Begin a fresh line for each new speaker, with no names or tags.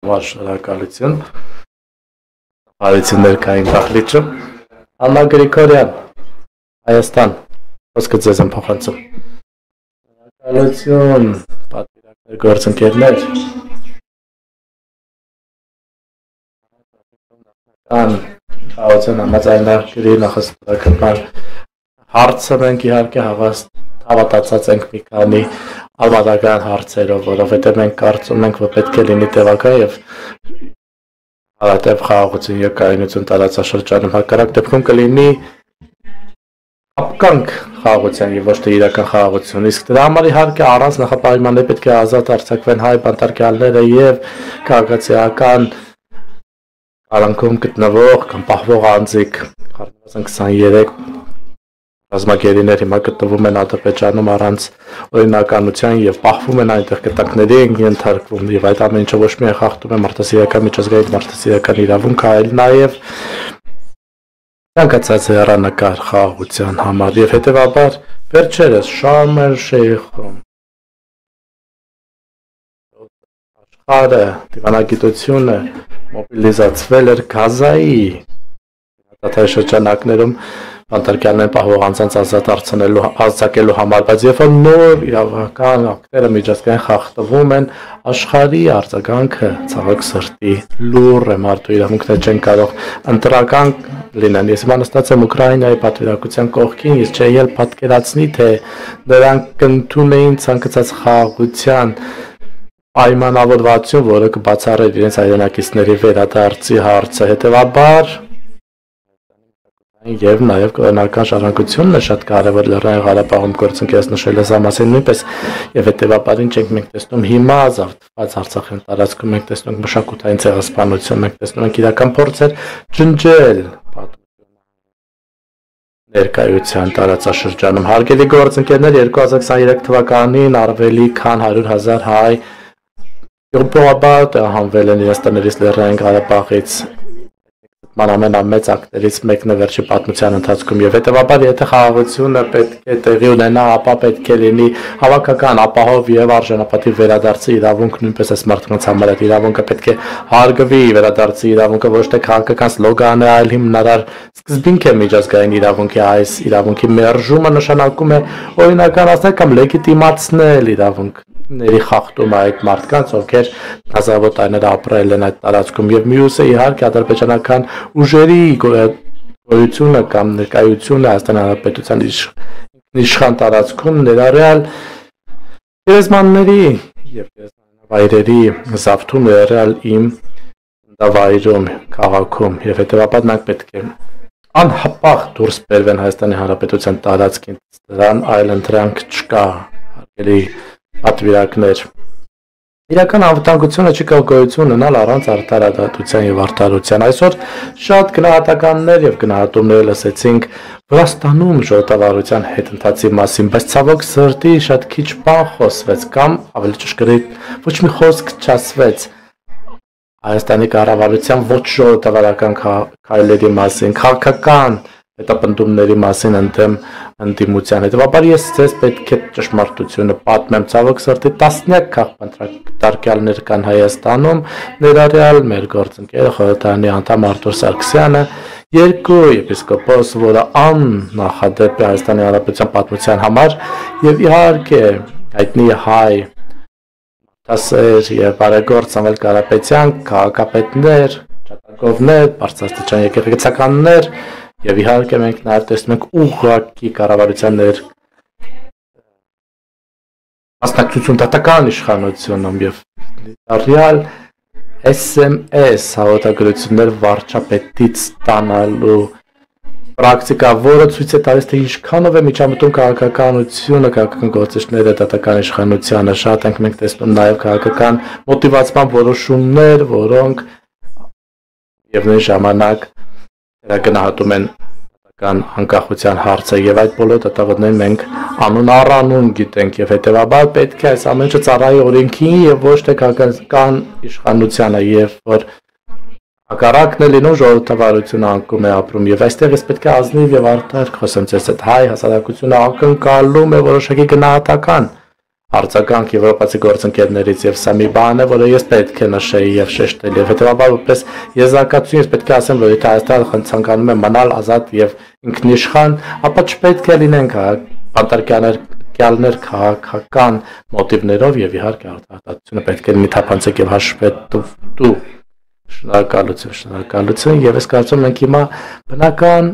Շնորհակալություն։ Բարություն ներկային դահլիճը։ Աննա Գրիգորյան, Հայաստան, խոսքը ձեզ եմ փոխանցում։ Շնորհակալություն, պատվիրակներ, գործընկերներ։ Խաղացան համաձայնագրի նախասահմանման հարցը մենք իհարկե հավատացած ենք մի քանի արմատական հարցերով, որովհետև մենք կարծում ենք, որ պետք է լինի տևական եւ հարատև խաղաղություն եւ կայունություն տարածաշրջանում, հակառակ դեպքում կլինի ապկանք խաղաղության եւ ոչ թե իրական խաղաղություն, իսկ դրա համար իհարկե առանց նախապայմանների պետք է ազատ արձակվեն հայ բանտարկյալները եւ քաղաքացիական արանքում գտնվող կամ պահվող անձիկ, առնվազն 23 ռազմագերիներ հիմա գտնվում են Ադրբեջանում առանց օրինականության եւ պահվում են այնտեղ կտակների են ենթարկվում եւ այդ ամեն ինչը ոչ միայն խախտում է մարդասիրական միջազգային մարդասիրական իրավունքը, այլ նաեւ ցանկացած հեռանկար խաղաղության համար եւ հետեւաբար վերջերս Շարմ el-Շեյխում աշխարհը դիվանագիտությունը մոբիլիզացվել էր Գազայի շրջանակներում բանտարկյալներ պահվող անձանց ազատ արձակելու համար, բայց երբ որ նոր իրավական ակտերը միջազգային խախտվում են, աշխարհի արձագանքը ցավոք սրտի լուռ է, մարդու իրավունքները չեն կարող ընտրական լինեն։ Ես հիմա նստած եմ Ուկրաինայի պատվիրակության կողքին, ես չէի էլ պատկերացնի, թե նրանք կընդունեին ցանկացած խաղաղության պայմանավորվածություն, որը կբացառեր իրենց հայրենակիցների վերադարձի հարցը, հետևաբար եւ նաեւ կրոնական ժառանգությունն է շատ կարեւոր Լեռնային Ղարաբաղում գործընկերս նշել է սա մասին նույնպես եւ հետեւաբար ինչ ենք մենք տեսնում հիմա զավթված Արցախյան տարածքում մենք տեսնում ենք մշակութային ցեղասպանություն, մենք տեսնում ենք իրական փորձեր ջնջել ներկայության տարածաշրջանում։ Հարգելի գործընկերներ, 2023 թվականին ավելի քան 100,000 հայ Եվրոպայից հանվել են իրենց տներից Լեռնային Ղարաբաղից ամենամեծ ակտերից մեկն է վերջի պատմության ընթացքում եւ հետեւաբար եթե խաղաղությունը պետք է տեղի ունենա, ապա պետք է լինի հավաքական, ապահով եւ արժանապատիվ վերադարձի իրավունք, նույնպես այս մարդկանց համար այդ իրավունքը պետք է հարգվի, վերադարձի իրավունքը ոչ թե քաղաքական սլոգան է, այլ հիմնարար սկզբինք է միջազգային իրավունքի, այս իրավունքի մերժումը նշանակում է օրինականացնել կամ լեգիտիմացնել իրավունքների խախտումը այդ մարդկանց, ովքեր հազարավոր ապրել են այդ տարածքում եւ մյուսը իհարկե ադրբեջանական ուժերի գոյությունը կամ ներկայությունը Հայաստանի Հանրապետության իշխան տարածքում ներառյալ գերեզմանների եւ գերեզմանավայրերի զավթում ներառյալ իմ դավայրում քաղաքում եւ հետեւաբար նրանք պետք է անհապաղ դուրս բերվեն Հայաստանի Հանրապետության տարածքից դրան այլ ընտրանք չկա հարգելի պատվիրակներ իրական անվտանգությունը չի կարող գոյություն ունենալ առանց արդարադատության եւ արդարության։ Այսօր շատ գնահատականներ եւ գնահատումներ լսեցինք Վրաստանում ժողովրդավարության հետընթացի մասին, բայց ցավոք սրտի շատ քիչ բան խոսվեց կամ ավելի ճշգրիտ ոչ մի խոսք չասվեց Հայաստանի կառավարության ոչ ժողովրդավարական քայլերի մասին, քաղաքական հետապնդումների մասին ընդդիմության հետևաբար ես ձեզ պետք է ճշմարտությունը պատմեմ ցավոք սրտի տասնյակ քաղաքապետարքյալներ կան Հայաստանում ներառյալ մեր գործընկեր խորհրդարանի անդամ Արտուր Սարգսյանը երկու եպիսկոպոս որը աննախադեպ է Հայաստանի Հանրապետության պատմության համար եւ իհարկե հայտնի հայ տասեր եւ բարեգործ Սամվել Կարապետյան քաղաքապետներ ճակատագովներ բարձրաստիճան եկեղեցականներ Եվ իհարկե մենք նաև տեսնում ենք ուղղակի կառավարության մասնակցություն դատական իշխանությունում եւ ռեալ SMS հաղորդագրություններ վարչապետից ստանալու պրակտիկա, որը ցույց է տալիս, թե ինչքանով է միջամտում քաղաքականությունը, քաղաքական գործիչները դատական իշխանությանը, շատ ենք մենք տեսնում նաև քաղաքական մոտիվացման որոշումներ, որոնք եւ նույն ժամանակ գնահատում են դատական անկախության հարցը եւ այդ բոլոր դատավորներին մենք անուն առանուն գիտենք եւ հետեւաբար պետք է այս ամենը ծառայի օրենքին եւ ոչ թե քաղաքական իշխանությանը եւ որ հակառակն է լինում ժողովրդավարությունը անկում է ապրում եւ այստեղից պետք է ազնիվ եւ արդար խոսեմ ձեզ այդ հայ հասարակությունը ակնկալում է որոշակի գնահատական արձագանք եվրոպացի գործընկերներից եւ սա մի բան է, որը ես պետք է նշեի եւ շեշտել եւ հետեւաբար որպես եզրակացություն ես պետք է ասեմ, որ եթե Հայաստանը ցանկանում է մնալ ազատ եւ ինքնիշխան, ապա չպետք է լինենք բանտարկյալներ քաղաքական մոտիվներով եւ իհարկե արտահայտությունը պետք է լինի թափանցիկ եւ հաշվետու։ Շնորհակալություն եւ ես կարծում եմ մենք հիմա բնական